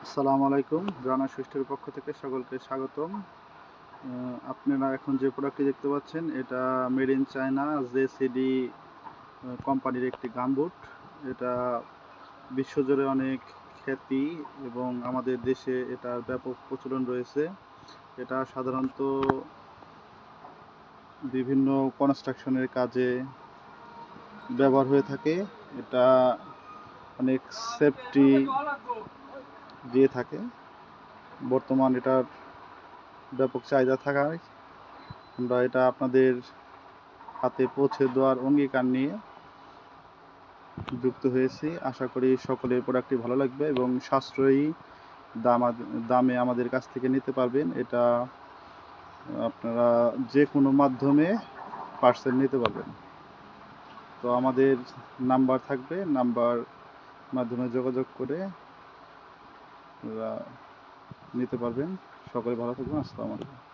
আসসালামু আলাইকুম। রানা সুইস্টের পক্ষ থেকে সকলকে স্বাগতম। আপনারা এখন যে প্রোডাক্টটি দেখতে পাচ্ছেন এটা মেড ইন চায়না জেসিডি কোম্পানির একটি গামবুট। এটা বিশ্বজুড়ে অনেক খ্যাতি এবং আমাদের দেশে এটার ব্যাপক প্রচলন রয়েছে। এটা সাধারণত বিভিন্ন কনস্ট্রাকশনের কাজে ব্যবহার হয়ে থাকে। এটা অনেক সেফটি দিয়ে থাকে। বর্তমান এটার ব্যাপক চাহিদা থাকায় আমরা এটা আপনাদের হাতে পৌঁছে দেওয়ার অঙ্গীকার নিয়ে যুক্ত হয়েছি। আশা করি সকলের প্রোডাক্টটি ভালো লাগবে এবং সাশ্রয়ী দামে আমাদের কাছ থেকে নিতে পারবেন। এটা আপনারা যে কোনো মাধ্যমে পার্সেল নিতে পারবেন। তো আমাদের নাম্বার থাকবে, নাম্বার মাধ্যমে যোগাযোগ করে নিতে পারবেন। সকলে ভালো থাকবেন। আসসালামু আলাইকুম।